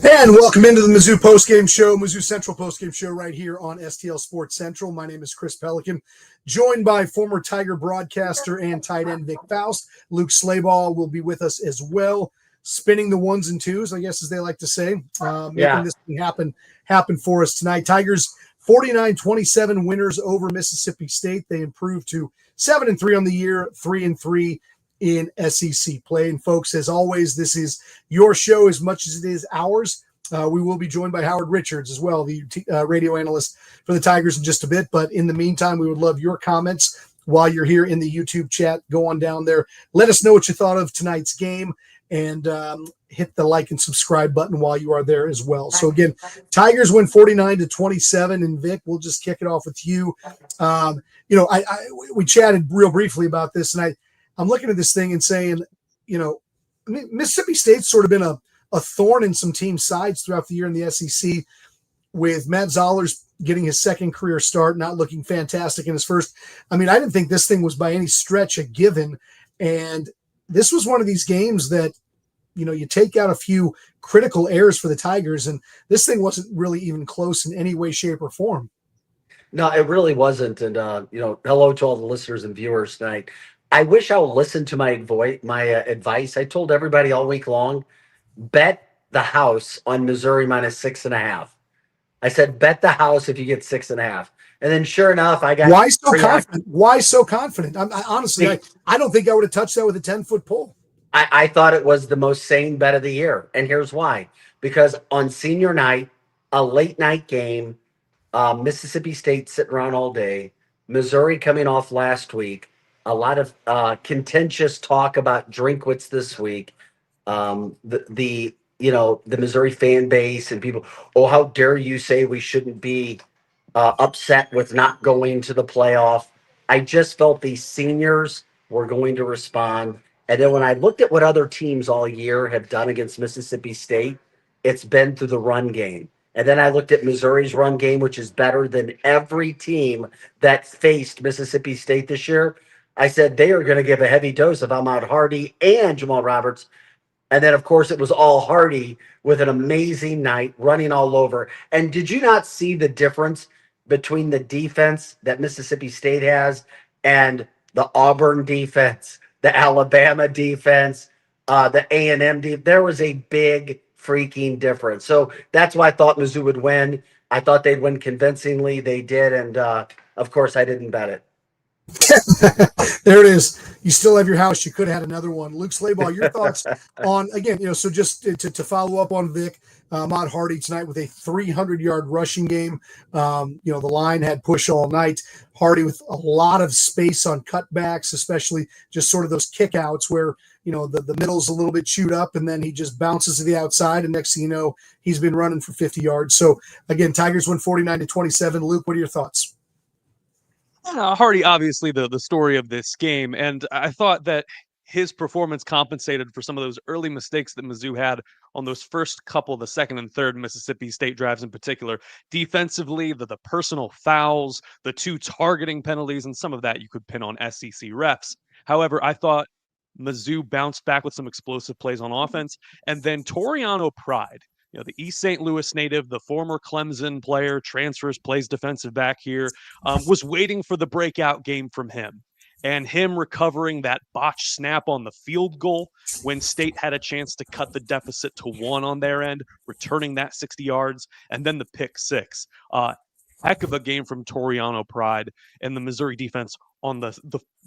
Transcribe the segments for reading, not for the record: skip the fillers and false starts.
And welcome into the Mizzou Postgame Show, Mizzou Central Postgame Show right here on STL Sports Central. My name is Chris Pelikan, joined by former Tiger broadcaster and tight end Vic Faust. Luke Slabaugh will be with us as well, spinning the ones and twos, I guess as they like to say, making this thing happen for us tonight. Tigers 49-27 winners over Mississippi State. They improved to 7-3 on the year, 3-3 in SEC play. And folks, as always, this is your show as much as it is ours. We will be joined by Howard Richards as well, the radio analyst for the Tigers in just a bit. But in the meantime, we would love your comments while you're here in the YouTube chat. Go on down there. Let us know what you thought of tonight's game, and hit the like and subscribe button while you are there as well. So again, Tigers win 49-27, and Vic, we'll just kick it off with you. We chatted real briefly about this, and I'm looking at this thing and saying, Mississippi State's sort of been a thorn in some teams' sides throughout the year in the SEC, with Matt Zollers getting his second career start, not looking fantastic in his first. I didn't think this thing was by any stretch a given. And this was one of these games that, you take out a few critical errors for the Tigers, and this thing wasn't really even close in any way, shape, or form. No, it really wasn't. And, hello to all the listeners and viewers tonight. I wish I would listen to my advice. I told everybody all week long, bet the house on Missouri minus 6.5. I said, bet the house if you get 6.5. And then sure enough, I got. Why so confident? Why so confident? Honestly, I don't think I would have touched that with a 10-foot pole. I thought it was the most sane bet of the year. And here's why. Because on senior night, a late night game, Mississippi State sitting around all day, Missouri coming off last week, a lot of contentious talk about Drinkwitz this week. The Missouri fan base and people, how dare you say we shouldn't be upset with not going to the playoff. I just felt these seniors were going to respond. And then when I looked at what other teams all year have done against Mississippi State, it's been through the run game. And then I looked at Missouri's run game, which is better than every team that faced Mississippi State this year. I said they are going to give a heavy dose of Ahmad Hardy and Jamal Roberts. And then, of course, it was all Hardy with an amazing night, running all over. And did you not see the difference between the defense that Mississippi State has and the Auburn defense, the Alabama defense, the A&M defense? There was a big freaking difference. So that's why I thought Mizzou would win. I thought they'd win convincingly. They did. And, of course, I didn't bet it. There it is. You still have your house. You could have had another one. Luke Slabaugh, your thoughts on, again, so just to follow up on Vic, Ahmad Hardy tonight with a 300-yard rushing game. The line had push all night. Hardy with a lot of space on cutbacks, especially just sort of those kickouts where, the middle's a little bit chewed up and then he just bounces to the outside. And next thing you know, he's been running for 50 yards. So, again, Tigers win 49-27. Luke, what are your thoughts? Hardy, obviously the story of this game, and I thought that his performance compensated for some of those early mistakes that Mizzou had on those first couple, the second and third Mississippi State drives in particular. Defensively, the personal fouls, the 2 targeting penalties, and some of that you could pin on SEC refs. However, I thought Mizzou bounced back with some explosive plays on offense, and then Toriano Pride, the East St. Louis native, the former Clemson player, transfers, plays defensive back here, was waiting for the breakout game from him. And him recovering that botched snap on the field goal when State had a chance to cut the deficit to 1 on their end, returning that 60 yards, and then the pick 6. Heck of a game from Toriano Pride and the Missouri defense on the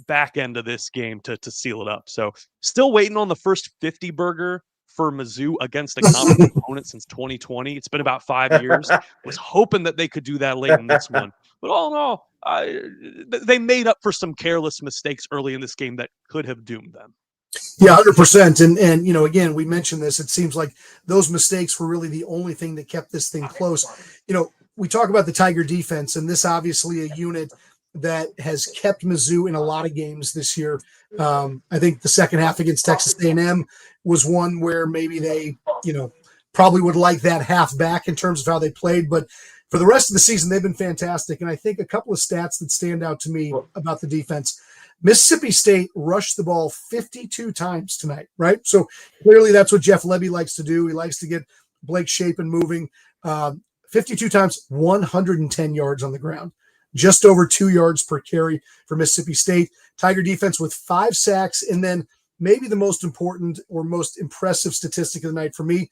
back end of this game to seal it up. So still waiting on the first 50 burger for Mizzou against a common opponent since 2020. It's been about 5 years. Was hoping that they could do that late in this one. But all in all, they made up for some careless mistakes early in this game that could have doomed them. Yeah, 100%. And again, we mentioned this. It seems like those mistakes were really the only thing that kept this thing close. We talk about the Tiger defense, and this obviously a unit that has kept Mizzou in a lot of games this year. I think the second half against Texas A&M was one where maybe they, probably would like that half back in terms of how they played. But for the rest of the season, they've been fantastic. And I think a couple of stats that stand out to me about the defense. Mississippi State rushed the ball 52 times tonight, right? So clearly that's what Jeff Lebby likes to do. He likes to get Blake Shapen moving. 52 times, 110 yards on the ground, just over 2 yards per carry for Mississippi State. Tiger defense with 5 sacks, and then maybe the most important or most impressive statistic of the night for me,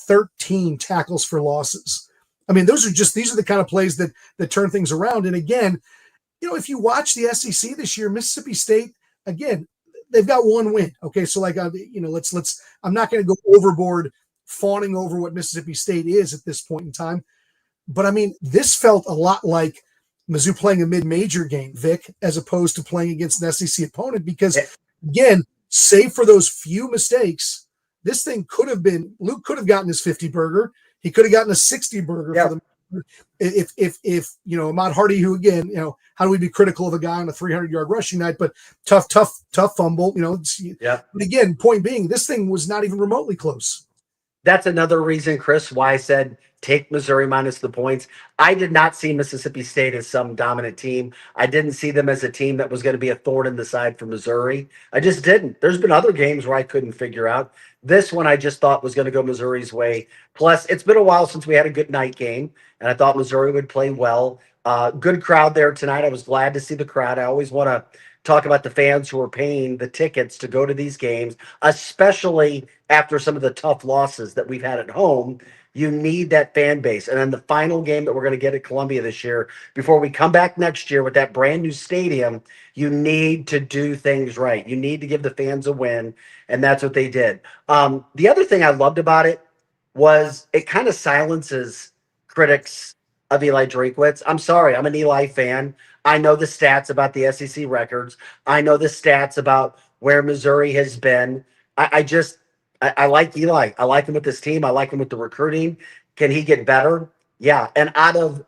13 tackles for losses. I mean, these are the kind of plays that turn things around. And again, if you watch the SEC this year, Mississippi State, again, they've got one win. Okay, so let's. I'm not going to go overboard, fawning over what Mississippi State is at this point in time, but I mean, this felt a lot like Mizzou playing a mid-major game, Vic, as opposed to playing against an SEC opponent. Because again, save for those few mistakes, this thing could have been. Luke could have gotten his 50 burger. He could have gotten a 60 burger for them. If Ahmad Hardy, who again, how do we be critical of a guy on a 300-yard rushing night, but tough fumble, But again, point being, this thing was not even remotely close. That's another reason, Chris, why I said take Missouri minus the points. I did not see Mississippi State as some dominant team. I didn't see them as a team that was going to be a thorn in the side for Missouri. I just didn't. There's been other games where I couldn't figure out. This one I just thought was going to go Missouri's way. Plus, it's been a while since we had a good night game, and I thought Missouri would play well. Good crowd there tonight. I was glad to see the crowd. I always want to talk about the fans who are paying the tickets to go to these games, especially after some of the tough losses that we've had at home. You need that fan base. And then the final game that we're going to get at Columbia this year, before we come back next year with that brand new stadium, you need to do things right. You need to give the fans a win, and that's what they did. The other thing I loved about it was it kind of silences critics of Eli Drinkwitz. I'm sorry, I'm an Eli fan. I know the stats about the SEC records. I know the stats about where Missouri has been. I like Eli. I like him with this team. I like him with the recruiting. Can he get better? Yeah. And out of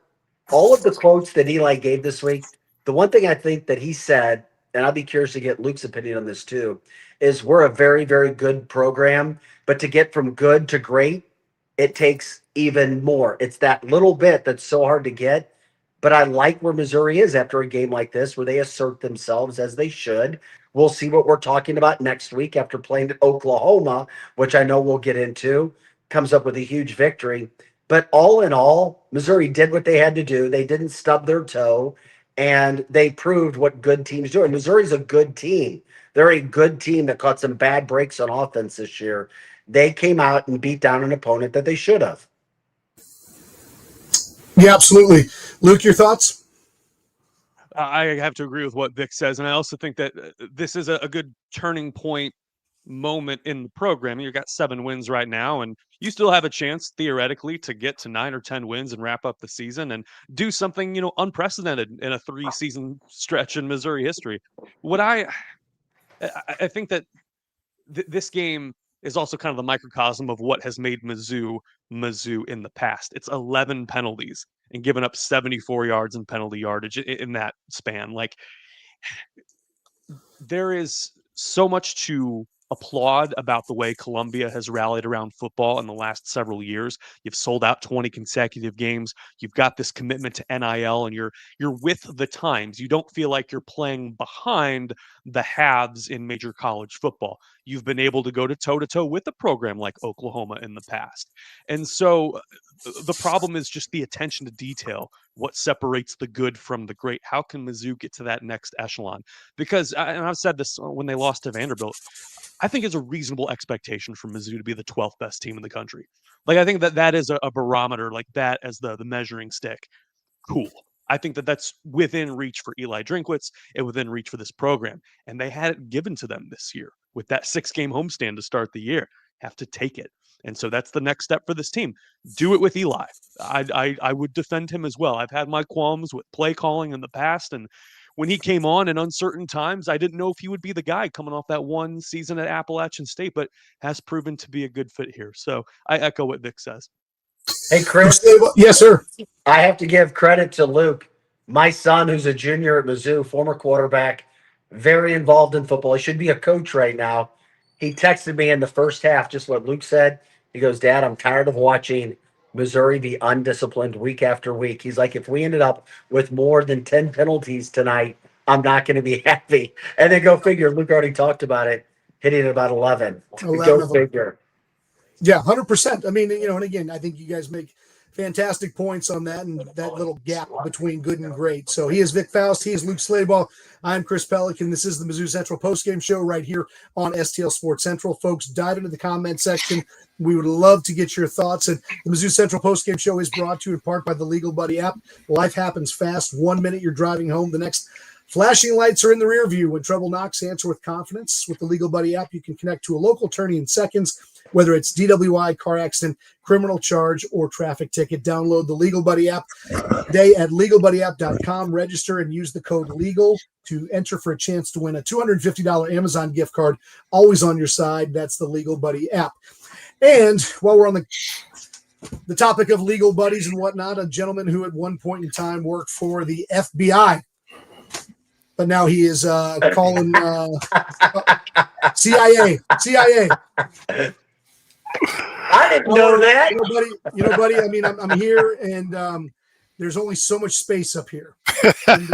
all of the quotes that Eli gave this week, the one thing I think that he said, and I'll be curious to get Luke's opinion on this too, is we're a very, very good program, but to get from good to great, it takes even more. It's that little bit that's so hard to get. But I like where Missouri is after a game like this, where they assert themselves as they should. We'll see what we're talking about next week after playing at Oklahoma, which I know we'll get into, comes up with a huge victory. But all in all, Missouri did what they had to do. They didn't stub their toe, and they proved what good teams do. And Missouri's a good team. They're a good team that caught some bad breaks on offense this year. They came out and beat down an opponent that they should have. Yeah, absolutely. Luke, your thoughts? I have to agree with what Vic says. And I also think that this is a good turning point moment in the program. You've got 7 wins right now, and you still have a chance theoretically to get to 9 or 10 wins and wrap up the season and do something, unprecedented in a 3-season stretch in Missouri history. What I think that this game is also kind of the microcosm of what has made Mizzou in the past. It's 11 penalties and given up 74 yards in penalty yardage in that span. Like, there is so much to applaud about the way Columbia has rallied around football in the last several years. You've sold out 20 consecutive games. You've got this commitment to NIL, and you're with the times. You don't feel like you're playing behind the haves in major college football. You've been able to go to toe-to-toe with a program like Oklahoma in the past. And so the problem is just the attention to detail. What separates the good from the great? How can Mizzou get to that next echelon? Because, and I've said this when they lost to Vanderbilt, I think it's a reasonable expectation for Mizzou to be the 12th best team in the country. Like, I think that is a barometer, like that as the measuring stick. Cool. I think that's within reach for Eli Drinkwitz and within reach for this program. And they had it given to them this year with that 6-game homestand to start the year. Have to take it. And so that's the next step for this team. Do it with Eli. I would defend him as well. I've had my qualms with play calling in the past, and when he came on in uncertain times, I didn't know if he would be the guy coming off that one season at Appalachian State, but has proven to be a good fit here. So I echo what Vic says. Hey, Chris. Yes, sir. I have to give credit to Luke. My son, who's a junior at Mizzou, former quarterback, very involved in football. He should be a coach right now. He texted me in the first half, just what Luke said. He goes, Dad, I'm tired of watching Missouri be undisciplined week after week. He's like, if we ended up with more than 10 penalties tonight, I'm not going to be happy. And then go figure, Luke already talked about it, hitting at about 11. Go figure. Yeah, 100%. I mean, and again, I think you guys make fantastic points on that and that little gap between good and great. So he is Vic Faust. He is Luke Slabaugh. I'm Chris Pelikan. This is the Mizzou Central Postgame Show right here on STL Sports Central. Folks, dive into the comment section. We would love to get your thoughts. And the Mizzou Central Postgame Show is brought to you in part by the Legal Buddy app. Life happens fast. 1 minute you're driving home. The next flashing lights are in the rear view. When trouble knocks, answer with confidence. With the Legal Buddy app, you can connect to a local attorney in seconds, whether it's DWI, car accident, criminal charge, or traffic ticket. Download the Legal Buddy app today at legalbuddyapp.com. Register and use the code LEGAL to enter for a chance to win a $250 Amazon gift card. Always on your side. That's the Legal Buddy app. And while we're on the topic of legal buddies and whatnot, a gentleman who at one point in time worked for the FBI, but now he is calling CIA. I didn't know that. Buddy. I mean, I'm here, and there's only so much space up here, and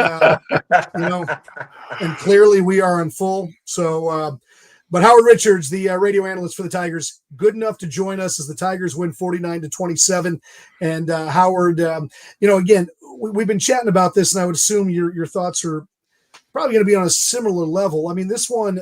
and clearly we are in full. So, but Howard Richards, the radio analyst for the Tigers, good enough to join us as the Tigers win 49-27. And Howard, again, we've been chatting about this, and I would assume your thoughts are probably going to be on a similar level. I mean, this one,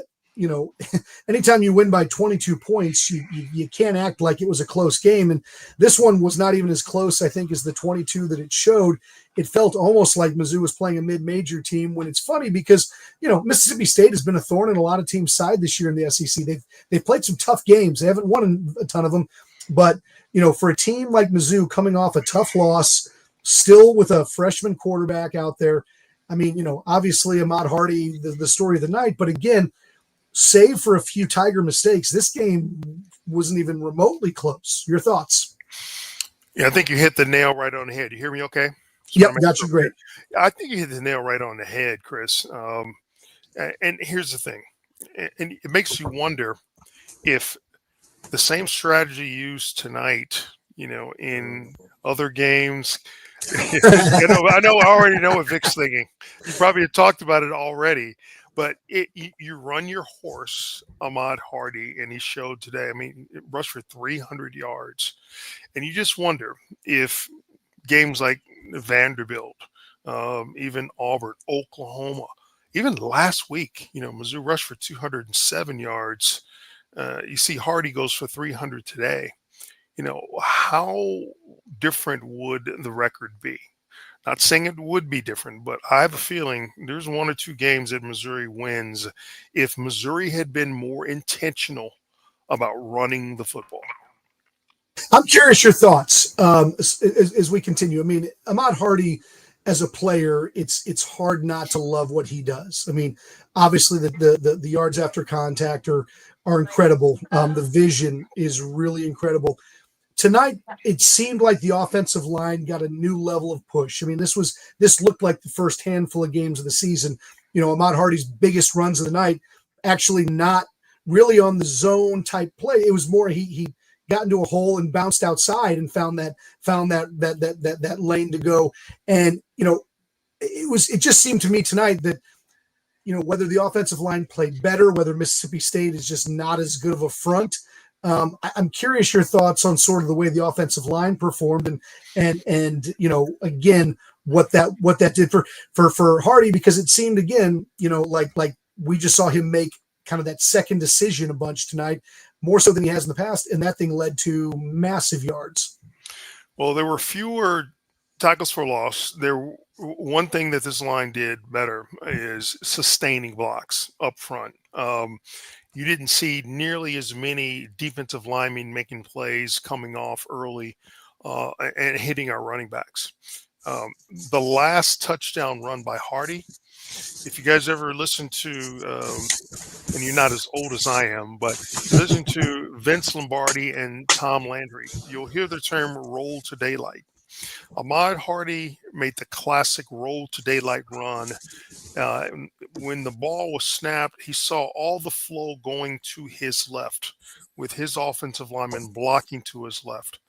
anytime you win by 22 points, you can't act like it was a close game. And this one was not even as close, I think, as the 22 that it showed. It felt almost like Mizzou was playing a mid-major team, when it's funny because, Mississippi State has been a thorn in a lot of teams' side this year in the SEC. They've played some tough games. They haven't won a ton of them. But, for a team like Mizzou coming off a tough loss, still with a freshman quarterback out there, I mean, obviously Ahmad Hardy, the story of the night, but again, save for a few Tiger mistakes, this game wasn't even remotely close. Your thoughts? Yeah, I think you hit the nail right on the head. You hear me okay? Yep, got you great. I think you hit the nail right on the head, Chris. And here's the thing, and it makes you wonder if the same strategy used tonight, in other games. I already know what Vic's thinking. You probably have talked about it already, but you run your horse, Ahmad Hardy, and he showed today. I mean, it rushed for 300 yards, and you just wonder if games like Vanderbilt, even Auburn, Oklahoma, even last week, Mizzou rushed for 207 yards. You see Hardy goes for 300 today. How different would the record be? Not saying it would be different, but I have a feeling there's one or two games that Missouri wins if Missouri had been more intentional about running the football. I'm curious your thoughts as we continue. I mean, Ahmad Hardy as a player, it's hard not to love what he does. I mean, obviously the yards after contact are incredible. The vision is really incredible. Tonight, it seemed like the offensive line got a new level of push. I mean, this looked like the first handful of games of the season. Ahmad Hardy's biggest runs of the night, actually not really on the zone type play. It was more he got into a hole and bounced outside and found that lane to go. And it just seemed to me tonight that whether the offensive line played better, whether Mississippi State is just not as good of a front. I'm curious your thoughts on sort of the way the offensive line performed and again what that did for Hardy, because it seemed again like we just saw him make kind of that second decision a bunch tonight, more so than he has in the past, and that thing led to massive yards. Well, there were fewer tackles for loss. One thing that this line did better is sustaining blocks up front. You didn't see nearly as many defensive linemen making plays coming off early and hitting our running backs. The last touchdown run by Hardy, if you guys ever listen to, and you're not as old as I am, but listen to Vince Lombardi and Tom Landry, you'll hear the term roll to daylight. Ahmad Hardy made the classic roll to daylight run. When the ball was snapped, he saw all the flow going to his left with his offensive lineman blocking to his left.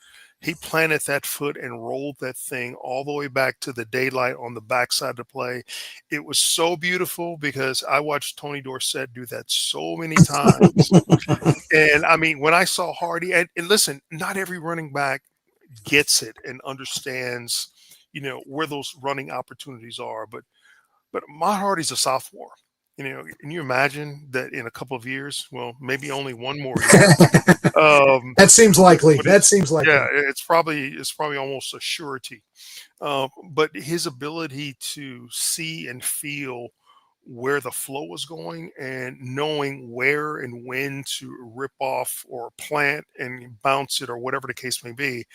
He planted that foot and rolled that thing all the way back to the daylight on the backside of the play. It was so beautiful because I watched Tony Dorsett do that so many times. And I mean, when I saw Hardy, and listen, not every running back gets it and understands, where those running opportunities are. But Ahmad Hardy's a sophomore. Can you imagine that in a couple of years? Well, maybe only one more year. That seems likely. That seems likely. Yeah, it's probably almost a surety. But his ability to see and feel where the flow was going and knowing where and when to rip off or plant and bounce it or whatever the case may be,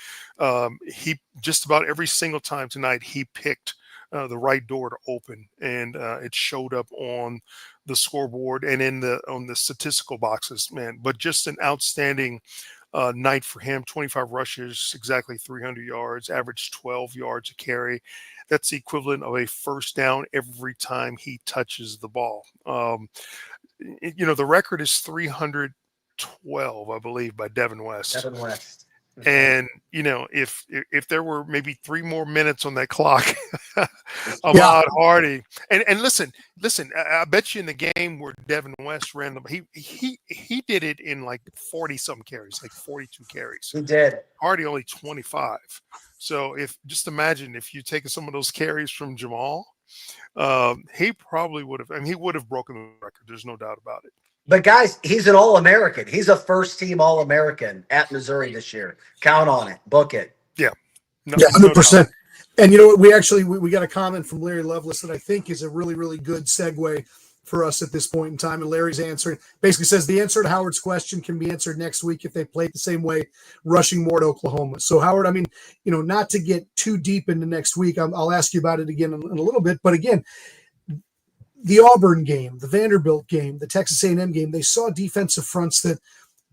he just about every single time tonight he picked the right door to open, and it showed up on the scoreboard and on the statistical boxes, man. But just an outstanding night for him. 25 rushes, exactly 300 yards, average 12 yards a carry. That's the equivalent of a first down every time he touches the ball. The record is 312, I believe, by Devin West. Devin West. And if there were maybe 3 more minutes on that clock, Ahmad Hardy, and listen, I bet you in the game where Devin West ran them, he did it in like 40-something carries, like 42 carries. He did. Hardy only 25. So just imagine if you take some of those carries from Jamal, he probably would have. I mean, he would have broken the record. There's no doubt about it. But guys, he's an All-American. He's a first-team All-American at Missouri this year. Count on it. Book it. Yeah. Yeah, 100%. And you know what? We got a comment from Larry Lovelace that I think is a really, really good segue for us at this point in time. And Larry's answering basically says the answer to Howard's question can be answered next week if they play it the same way, rushing more to Oklahoma. So Howard, I mean, not to get too deep into next week, I'll ask you about it again in a little bit. But again, the Auburn game, the Vanderbilt game, the Texas A&M game, they saw defensive fronts that,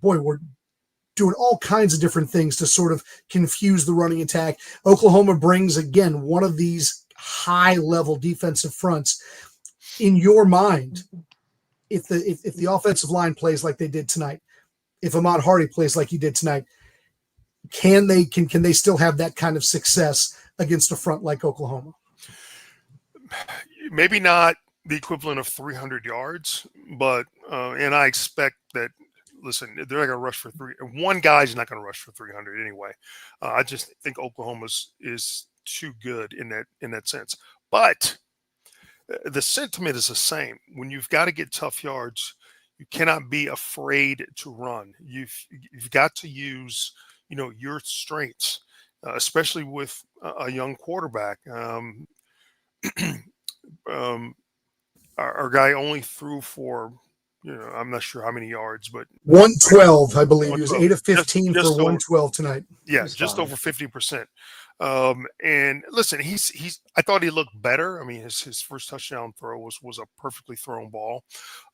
boy, were doing all kinds of different things to sort of confuse the running attack. Oklahoma brings, again, one of these high-level defensive fronts. In your mind, if the offensive line plays like they did tonight, if Ahmad Hardy plays like he did tonight, can they still have that kind of success against a front like Oklahoma? Maybe not the equivalent of 300 yards, but and I expect that. Listen, they're not going to rush for one guy's not going to rush for 300 anyway. I just think Oklahoma is too good in that sense. But the sentiment is the same. When you've got to get tough yards, you cannot be afraid to run. You've got to use your strengths, especially with a young quarterback. Our guy only threw for, I'm not sure how many yards, but 112, I believe. He was 8 of 15 for 112 tonight. Yeah, just over 50%. And listen, I thought he looked better. I mean, his first touchdown throw was a perfectly thrown ball.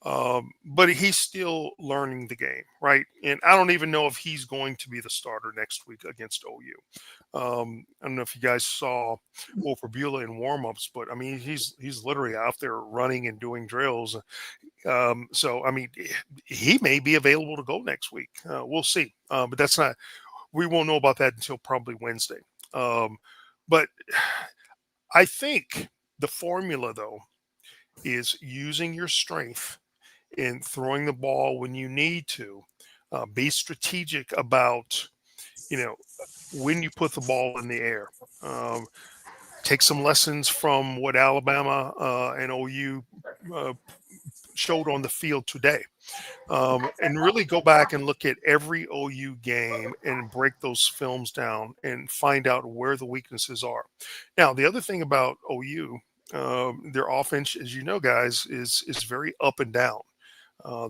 But he's still learning the game, right? And I don't even know if he's going to be the starter next week against OU. I don't know if you guys saw Wolfer Beulah in warmups, but I mean, he's literally out there running and doing drills. So I mean, he may be available to go next week. We'll see. But we won't know about that until probably Wednesday. But I think the formula, though, is using your strength in throwing the ball when you need to. Be strategic about, when you put the ball in the air. Take some lessons from what Alabama and OU showed on the field today. And really go back and look at every OU game and break those films down and find out where the weaknesses are. Now, the other thing about OU, their offense, as you know, guys, is very up and down.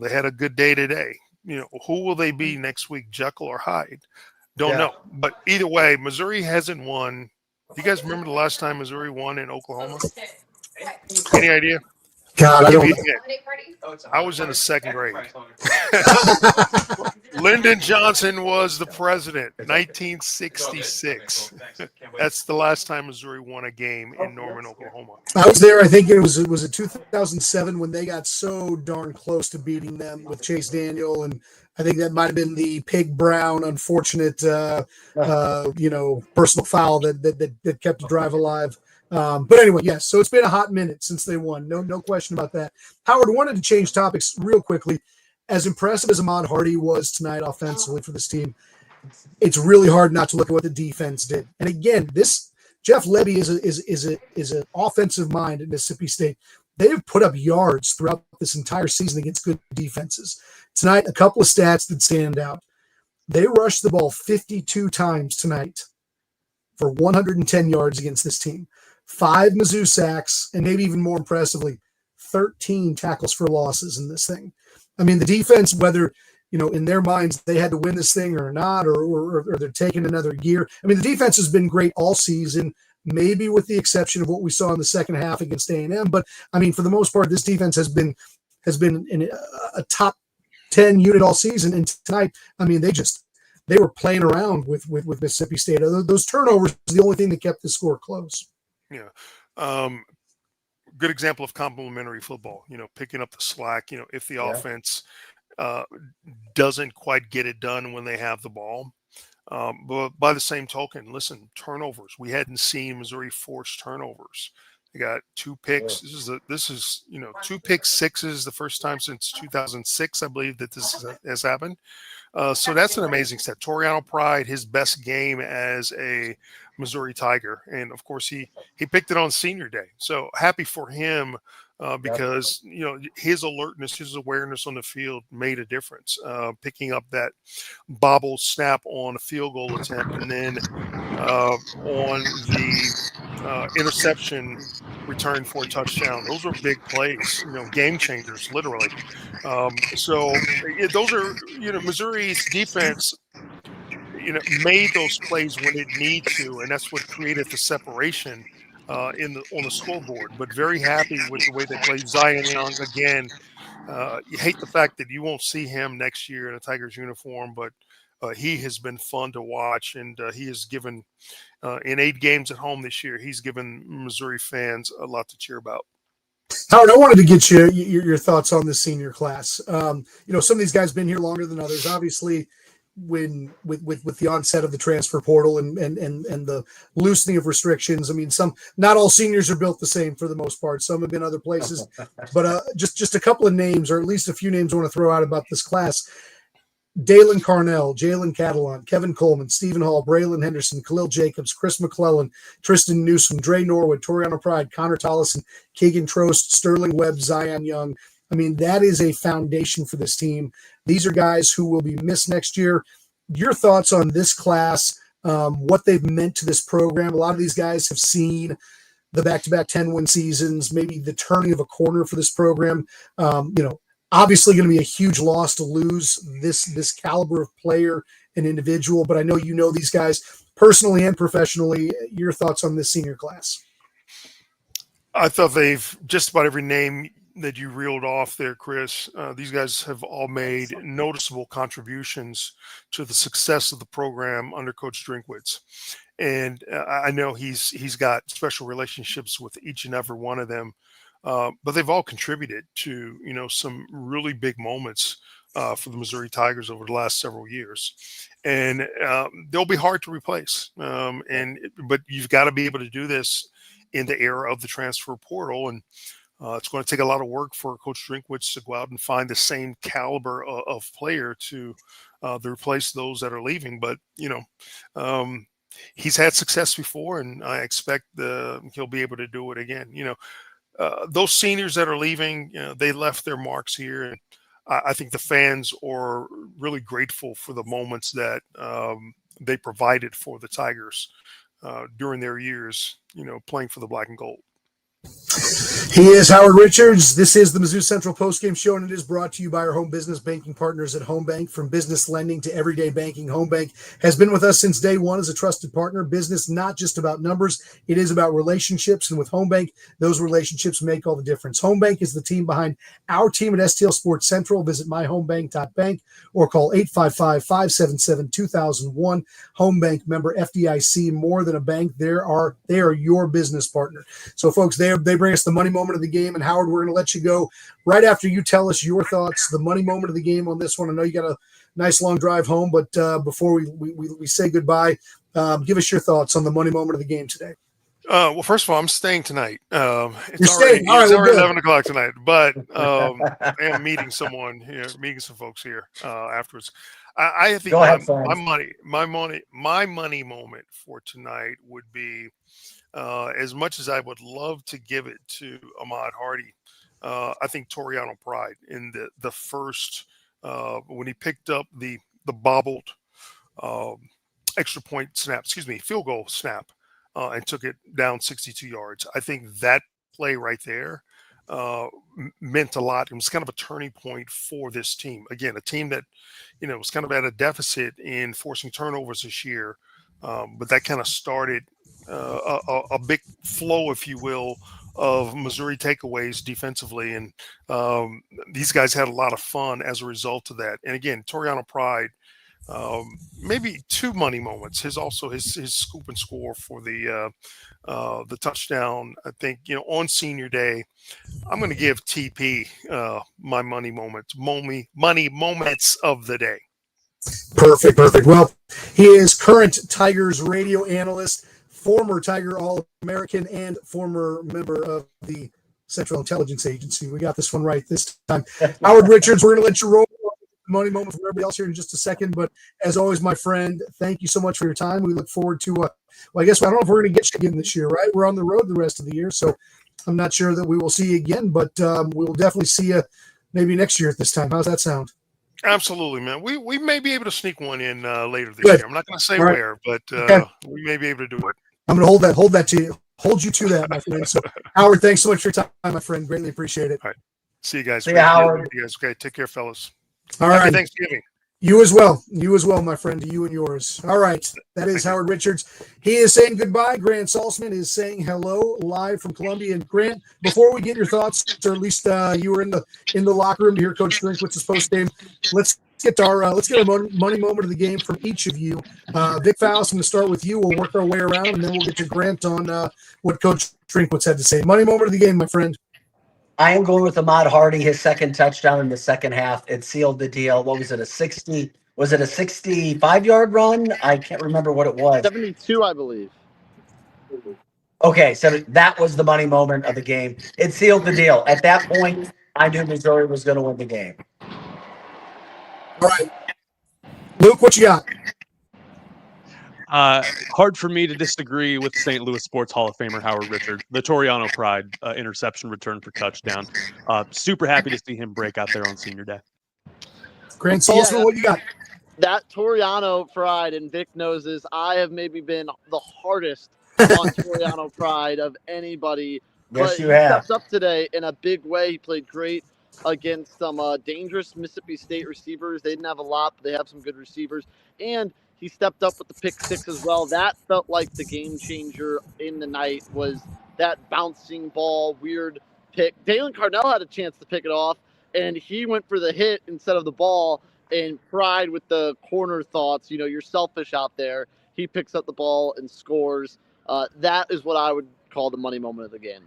They had a good day today. Who will they be next week, Jekyll or Hyde? Don't know. But either way, Missouri hasn't won. You guys remember the last time Missouri won in Oklahoma? Any idea? God, I don't. I was in the second grade. Lyndon Johnson was the president, 1966. That's the last time Missouri won a game in Norman, Oklahoma. I was there. I think it was 2007 when they got so darn close to beating them with Chase Daniel and I think that might have been the Pig Brown unfortunate, personal foul that kept the drive alive. But anyway, yes. So it's been a hot minute since they won. No question about that. Howard, wanted to change topics real quickly. As impressive as Ahmad Hardy was tonight offensively for this team, it's really hard not to look at what the defense did. And again, this Jeff Lebby is an offensive mind at Mississippi State. They have put up yards throughout this entire season against good defenses. Tonight, a couple of stats that stand out. They rushed the ball 52 times tonight for 110 yards against this team. 5 Mizzou sacks, and maybe even more impressively, 13 tackles for losses in this thing. I mean, the defense, whether, in their minds they had to win this thing or not, or they're taking another gear. I mean, the defense has been great all season, maybe with the exception of what we saw in the second half against A&M. But, I mean, for the most part, this defense has been in a top 10 unit all season. And tonight, I mean, they were playing around with Mississippi State. Those turnovers was the only thing that kept the score close. Yeah. Good example of complementary football, picking up the slack, if the offense doesn't quite get it done when they have the ball. But by the same token, listen, turnovers. We hadn't seen Missouri force turnovers. They got 2 picks. This is 2 pick sixes, the first time since 2006, I believe, that this has happened. So that's an amazing step. Toriano Pride, his best game as a Missouri Tiger, and of course he picked it on Senior Day. So happy for him because his alertness, his awareness on the field made a difference. Picking up that bobble snap on a field goal attempt, and then on the interception return for a touchdown. Those are big plays, game changers, literally. So those are, Missouri's defense, made those plays when it need to, and that's what created the separation on the scoreboard. But very happy with the way they played. Zion Young again. You hate the fact that you won't see him next year in a Tigers uniform, but he has been fun to watch, and he has given in 8 games at home this year. He's given Missouri fans a lot to cheer about. Howard, I wanted to get your thoughts on this senior class. Some of these guys been here longer than others. Obviously, when with the onset of the transfer portal and the loosening of restrictions, I mean, not all seniors are built the same for the most part. Some have been other places, but just a couple of names, or at least a few names, I want to throw out about this class. Dalen Carnell, Jalen Catalon, Kevin Coleman, Stephen Hall, Braylon Henderson, Khalil Jacobs, Chris McClellan, Tristan Newsom, Dre Norwood, Toriano Pride, Connor Tollison, Keegan Trost, Sterling Webb, Zion Young. I mean, that is a foundation for this team. These are guys who will be missed next year. Your thoughts on this class, what they've meant to this program? A lot of these guys have seen the back-to-back 10-win seasons, maybe the turning of a corner for this program. Obviously going to be a huge loss to lose this caliber of player and individual, but I know these guys personally and professionally. Your thoughts on this senior class? I thought they've just about every name that you reeled off there, Chris. These guys have all made noticeable contributions to the success of the program under Coach Drinkwitz. And I know he's got special relationships with each and every one of them. But they've all contributed to, some really big moments for the Missouri Tigers over the last several years. And they'll be hard to replace. But you've got to be able to do this in the era of the transfer portal. And it's going to take a lot of work for Coach Drinkwitz to go out and find the same caliber of player to replace those that are leaving. But, he's had success before, and I expect he'll be able to do it again. Those seniors that are leaving, they left their marks here. And I think the fans are really grateful for the moments that they provided for the Tigers during their years, playing for the black and gold. He is Howard Richards. This is the Mizzou Central Postgame Show, and it is brought to you by our home business banking partners at Home Bank. From business lending to everyday banking, Home Bank has been with us since day one as a trusted partner. Business, not just about numbers, it is about relationships, and with Home Bank, those relationships make all the difference. Home Bank is the team behind our team at STL Sports Central. Visit myhomebank.bank or call 855-577-2001. Home Bank, member FDIC, more than a bank. They are your business partner. So, folks, they bring us the money moment of the game. And Howard, we're going to let you go right after you tell us your thoughts, the money moment of the game on this one. I know you got nice long drive home. But before we say goodbye, give us your thoughts on the money moment of the game today. Well, first of all, I'm staying tonight. You're staying. All right, it's well, already good. 11 o'clock tonight, but I am meeting someone here, meeting some folks here afterwards. I think Go ahead, my money moment for tonight would be, as much as I would love to give it to Ahmad Hardy, I think Toriano Pride in the first when he picked up the bobbled extra point snap, field goal snap, and took it down 62 yards. I think that play right there meant a lot. It was kind of a turning point for this team. Again, a team that, was kind of at a deficit in forcing turnovers this year, but that kind of started a big flow, if you will, of Missouri takeaways defensively. And these guys had a lot of fun as a result of that. And again, Toriano Pride, maybe two money moments. His scoop and score for the touchdown. I think on senior day, I'm going to give TP my money moments of the day. Perfect. Well, he is current Tigers radio analyst, former Tiger All-American, and former member of the Central Intelligence Agency. We got this one right this time. Howard Richards, we're going to let you roll money moment for everybody else here in just a second. But as always, my friend, thank you so much for your time. We look forward to, well, I guess I don't know if we're going to get you again this year, right? We're on the road the rest of the year, so I'm not sure that we will see you again, but we will definitely see you maybe next year at this time. How's that sound? Absolutely, man. We may be able to sneak one in later this Good. year. I'm not going to say All right. where, but Okay. we may be able to do it. I'm going to hold you to that, my friend. So, Howard, thanks so much for your time, my friend. Greatly appreciate it. All right. See you guys. See you, Howard. You guys. Okay. Take care, fellas. All Happy right. Thanksgiving. You as well, my friend, to you and yours. All right. That is Howard Richards. He is saying goodbye. Grant Salsman is saying hello live from Columbia. And Grant, before we get your thoughts, or at least you were in the locker room to hear Coach Drinkwitz's post game, let's get our money moment of the game from each of you. Vic Faust, I'm going to start with you. We'll work our way around, and then we'll get to Grant on what Coach Drinkwitz had to say. Money moment of the game, my friend. I am going with Ahmad Hardy, his second touchdown in the second half. It sealed the deal. What was it, a 65-yard run? I can't remember what it was. 72, I believe. Okay, so that was the money moment of the game. It sealed the deal. At that point, I knew Missouri was going to win the game. All right. Luke, what you got? Hard for me to disagree with St. Louis Sports Hall of Famer Howard Richards. The Toriano Pride interception return for touchdown. Super happy to see him break out there on senior day. Grant Salsman, what you got? That Toriano Pride, and Vic knows this, I have maybe been the hardest on Toriano Pride of anybody. Yes, but you he have. steps up today in a big way. He played great against some dangerous Mississippi State receivers. They didn't have a lot, but they have some good receivers. And he stepped up with the pick six as well. That felt like the game changer in the night, was that bouncing ball, weird pick. Dalen Carnell had a chance to pick it off, and he went for the hit instead of the ball. And Pride with the corner thoughts, you're selfish out there. He picks up the ball and scores. That is what I would call the money moment of the game.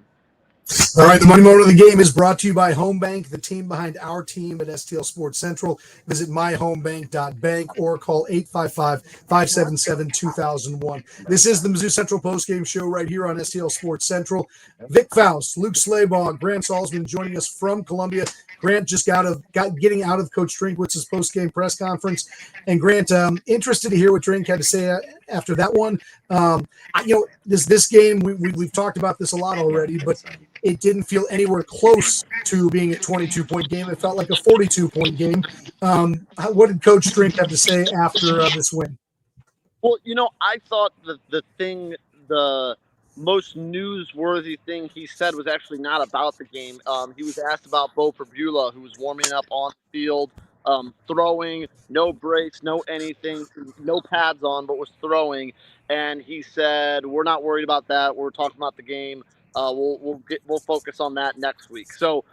All right, the money moment of the game is brought to you by Home Bank, the team behind our team at STL Sports Central. Visit myhomebank.bank or call 855-577-2001. This is the Mizzou Central Postgame Show right here on STL Sports Central. Vic Faust, Luke Slabaugh, Grant Salsman joining us from Columbia. Grant just getting out of Coach Drinkwitz's postgame press conference. And Grant, interested to hear what Drink had to say after that one. This game, we've talked about this a lot already, but it didn't feel anywhere close to being a 22-point game. It felt like a 42-point game. What did Coach Drink have to say after this win? Well, I thought the most newsworthy thing he said was actually not about the game. He was asked about Bo Perbula, who was warming up on the field, throwing, no brakes, no anything, no pads on, but was throwing. And he said, "We're not worried about that. We're talking about the game. We'll focus on that next week." So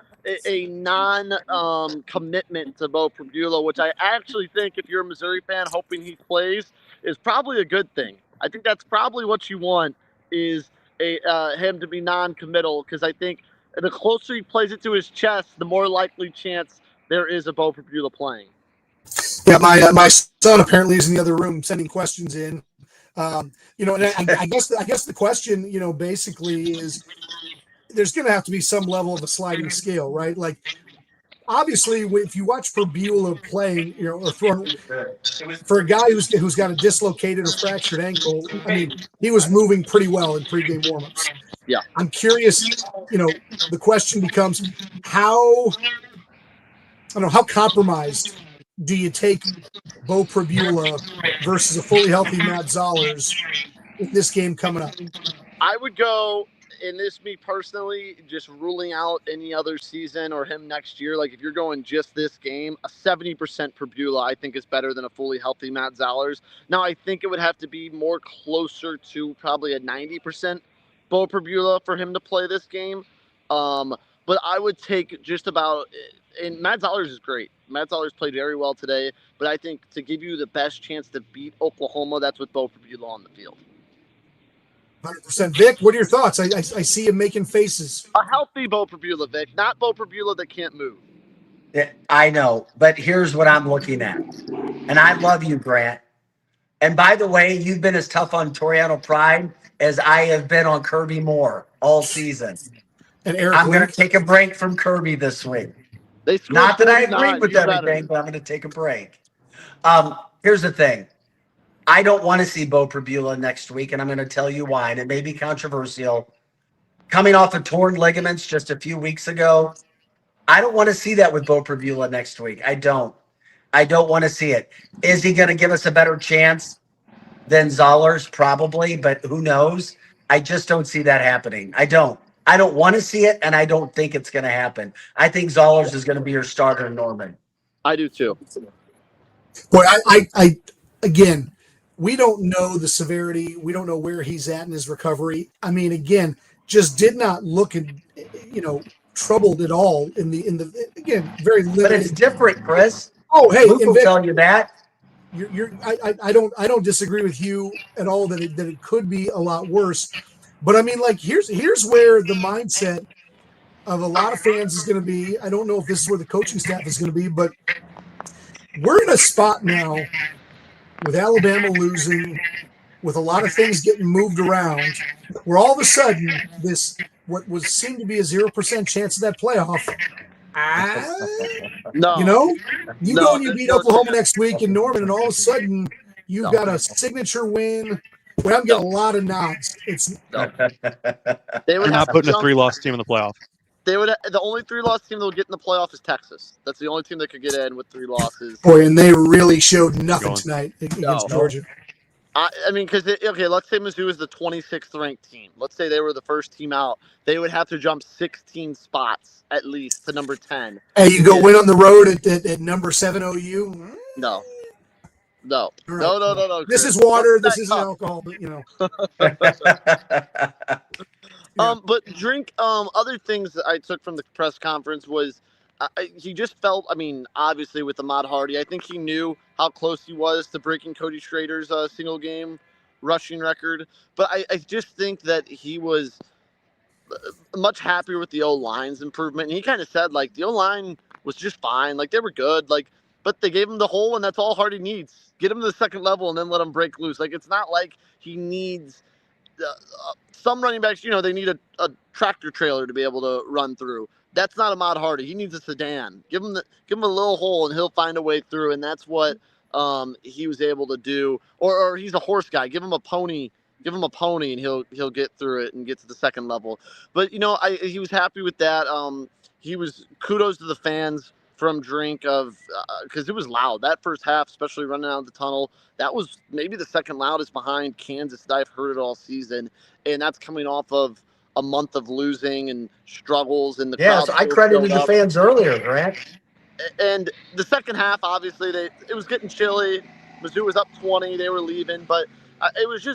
a non-commitment to Bo Perbula, which I actually think, if you're a Missouri fan hoping he plays, is probably a good thing. I think that's probably what you want, is him to be non-committal, because I think the closer he plays it to his chest, the more likely chance there is of Bo Perbula playing. Yeah, my son apparently is in the other room sending questions in. And I guess the question, basically is there's going to have to be some level of a sliding scale, right? Like, obviously, if you watch Perbula playing, or throwing for a guy who's got a dislocated or fractured ankle, I mean, he was moving pretty well in pregame warmups. Yeah. I'm curious, the question becomes how compromised do you take Bo Perbula versus a fully healthy Matt Zollers in this game coming up? I would go, and this me personally, just ruling out any other season or him next year. Like, if you're going just this game, a 70% Perbula I think is better than a fully healthy Matt Zollers. Now, I think it would have to be more closer to probably a 90% Bo Perbula for him to play this game. But I would take just about, and Matt Zollers is great. Matt Zollers played very well today, but I think to give you the best chance to beat Oklahoma, that's with Bo Perbula on the field. 100%. Vic, what are your thoughts? I see him making faces. A healthy Bo Perbula, Vic, not Bo Perbula that can't move. Yeah, I know, but here's what I'm looking at. And I love you, Grant. And by the way, you've been as tough on Toriano Pride as I have been on Kirby Moore all season. And Eric, I'm going to take a break from Kirby this week. Not that I agree with everything, but I'm going to take a break. Here's the thing. I don't want to see Bo Perbula next week, and I'm going to tell you why. And it may be controversial. Coming off of torn ligaments just a few weeks ago, I don't want to see that with Bo Perbula next week. I don't want to see it. Is he going to give us a better chance than Zollers? Probably, but who knows? I just don't see that happening. I don't want to see it, and I don't think it's going to happen. I think Zollers is going to be your starter, Norman. I do too. Boy, I again, we don't know the severity. We don't know where he's at in his recovery. I mean, again, just did not look, troubled at all in the again, very limited. But it's different, Chris. Oh, hey, Luke will tell you that. I don't disagree with you at all that it could be a lot worse. But I mean, like, here's where the mindset of a lot of fans is going to be. I don't know if this is where the coaching staff is going to be, but we're in a spot now with Alabama losing, with a lot of things getting moved around, where all of a sudden this what was seemed to be a 0% chance of that playoff. No, you go and you beat Oklahoma next week in Norman, and all of a sudden you've got a signature win. Well, I'm getting a lot of nods. They would You're not putting a 3-loss team in the playoff. They would. The only 3-loss team that will get in the playoff is Texas. That's the only team that could get in with 3 losses. Boy, and they really showed nothing tonight against Georgia. I mean, because let's say Mizzou is the 26th ranked team. Let's say they were the first team out. They would have to jump 16 spots at least to number 10. Hey, you go win on the road at number 7 OU? No. Right. No. This is water. This is alcohol. But But Drink. Other things that I took from the press conference was he just felt. I mean, obviously with Ahmad Hardy, I think he knew how close he was to breaking Cody Schrader's single game rushing record. But I just think that he was much happier with the O-line's improvement. And he kind of said, like, the O-line was just fine. Like, they were good. Like, but they gave him the hole, and that's all Hardy needs. Get him to the second level and then let him break loose. Like, it's not like he needs some running backs, they need a tractor trailer to be able to run through. That's not Ahmad Hardy. He needs a sedan. Give him a little hole, and he'll find a way through. And that's what he was able to do. Or he's a horse guy. Give him a pony. Give him a pony, and he'll get through it and get to the second level. But he was happy with that. He was kudos to the fans from Drink because it was loud that first half, especially running out of the tunnel. That was maybe the second loudest behind Kansas that I've heard it all season, and that's coming off of a month of losing and struggles. And so I credited the fans earlier, Grant. And the second half, obviously, it was getting chilly. Mizzou was up 20. They were leaving, but it was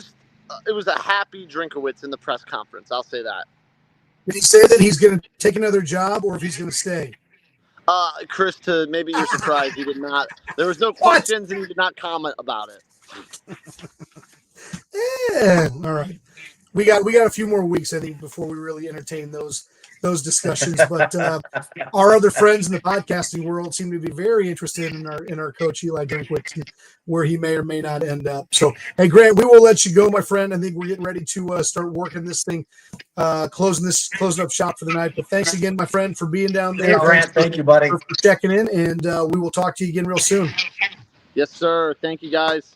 a happy Drinkwitz in the press conference. I'll say that. Did he say that he's going to take another job or if he's going to stay? Chris, to maybe you're surprised, he did not. There was no questions, and he did not comment about it. Yeah, all right. We got a few more weeks, I think, before we really entertain those those discussions. But our other friends in the podcasting world seem to be very interested in our coach Eli Drinkwitz, where he may or may not end up. So, hey, Grant, we will let you go, my friend. I think we're getting ready to start working this thing, closing up shop for the night. But thanks again, my friend, for being down there. Hey, Grant, thank you, buddy. For checking in, and we will talk to you again real soon. Yes, sir. Thank you, guys.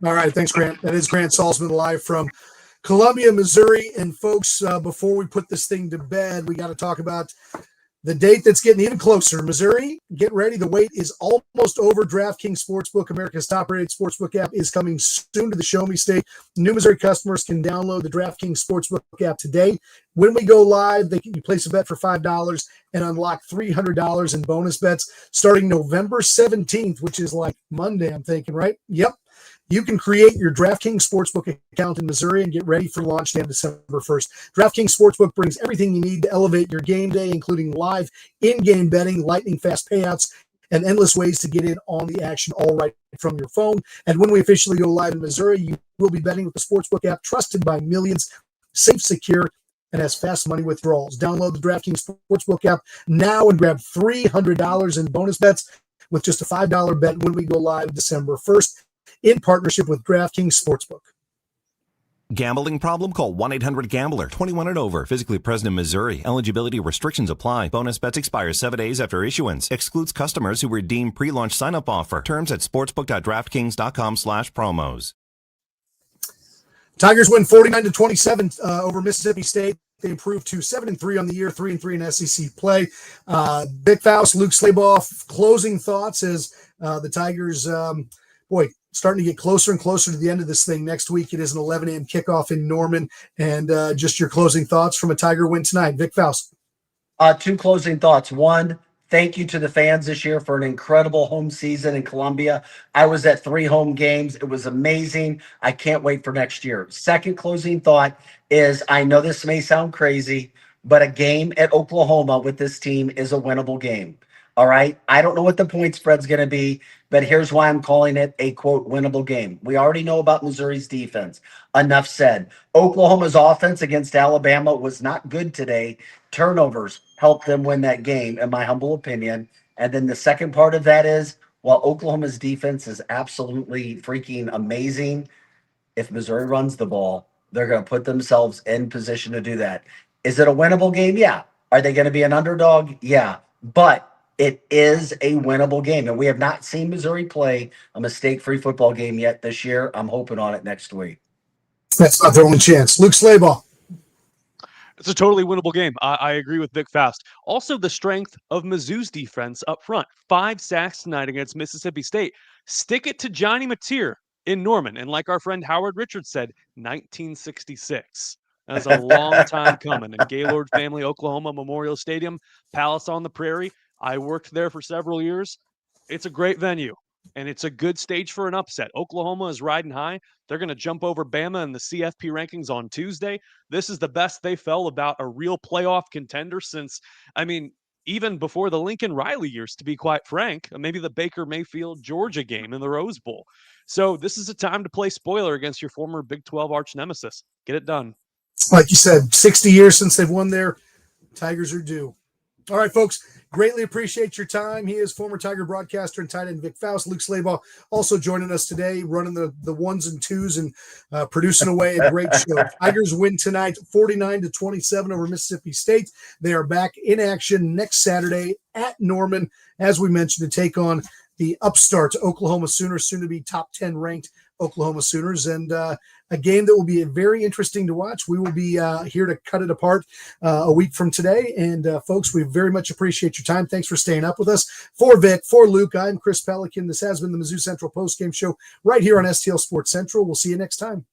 All right, thanks, Grant. That is Grant Salsman live from Columbia, Missouri. And folks, before we put this thing to bed, we got to talk about the date that's getting even closer. Missouri, get ready. The wait is almost over. DraftKings Sportsbook, America's top-rated sportsbook app, is coming soon to the Show Me State. New Missouri customers can download the DraftKings Sportsbook app today. When we go live, you place a bet for $5 and unlock $300 in bonus bets starting November 17th, which is like Monday, I'm thinking, right? Yep. You can create your DraftKings Sportsbook account in Missouri and get ready for launch day on December 1st. DraftKings Sportsbook brings everything you need to elevate your game day, including live in-game betting, lightning-fast payouts, and endless ways to get in on the action, all right from your phone. And when we officially go live in Missouri, you will be betting with the Sportsbook app trusted by millions, safe, secure, and has fast money withdrawals. Download the DraftKings Sportsbook app now and grab $300 in bonus bets with just a $5 bet when we go live December 1st. In partnership with DraftKings Sportsbook. Gambling problem? Call 1-800-GAMBLER. 21 and over. Physically present in Missouri. Eligibility restrictions apply. Bonus bets expire 7 days after issuance. Excludes customers who redeem pre-launch sign-up offer. Terms at sportsbook.draftkings.com/promos. Tigers win 49-27 over Mississippi State. They improved to 7-3 on the year, 3-3 in SEC play. Big Faust, Luke Slabaugh, closing thoughts as the Tigers, starting to get closer and closer to the end of this thing. Next week, it is an 11 a.m. kickoff in Norman. And just your closing thoughts from a Tiger win tonight. Vic Faust. Two closing thoughts. One, thank you to the fans this year for an incredible home season in Columbia. I was at 3 home games. It was amazing. I can't wait for next year. Second closing thought is, I know this may sound crazy, but a game at Oklahoma with this team is a winnable game. All right. I don't know what the point spread's going to be, but here's why I'm calling it a, quote, winnable game. We already know about Missouri's defense. Enough said. Oklahoma's offense against Alabama was not good today. Turnovers helped them win that game, in my humble opinion. And then the second part of that is, while Oklahoma's defense is absolutely freaking amazing, if Missouri runs the ball, they're going to put themselves in position to do that. Is it a winnable game? Yeah. Are they going to be an underdog? Yeah. But it is a winnable game, and we have not seen Missouri play a mistake-free football game yet this year. I'm hoping on it next week. That's not their only chance. Luke Slabaugh. It's a totally winnable game. I agree with Vic Faust. Also, the strength of Mizzou's defense up front. 5 sacks tonight against Mississippi State. Stick it to Johnny Mateer in Norman. And like our friend Howard Richards said, 1966. That's a long time coming. And Gaylord Family Oklahoma Memorial Stadium, Palace on the Prairie. I worked there for several years. It's a great venue, and it's a good stage for an upset. Oklahoma is riding high. They're going to jump over Bama in the CFP rankings on Tuesday. This is the best they felt about a real playoff contender since, even before the Lincoln Riley years, to be quite frank, maybe the Baker Mayfield Georgia game in the Rose Bowl. So this is a time to play spoiler against your former Big 12 arch nemesis. Get it done. Like you said, 60 years since they've won there. Tigers are due. All right, folks, greatly appreciate your time. He is former Tiger broadcaster and tight end Vic Faust. Luke Slabaugh also joining us today, running the ones and twos and producing away a great show. Tigers win tonight, 49-27 over Mississippi State. They are back in action next Saturday at Norman, as we mentioned, to take on the upstart Oklahoma Sooners, soon to be top 10 ranked Oklahoma Sooners, and a game that will be very interesting to watch. We will be here to cut it apart a week from today. And folks, we very much appreciate your time. Thanks for staying up with us. For Vic, for Luke, I'm Chris Pelikan. This has been the Mizzou Central Postgame Show right here on STL Sports Central. We'll see you next time.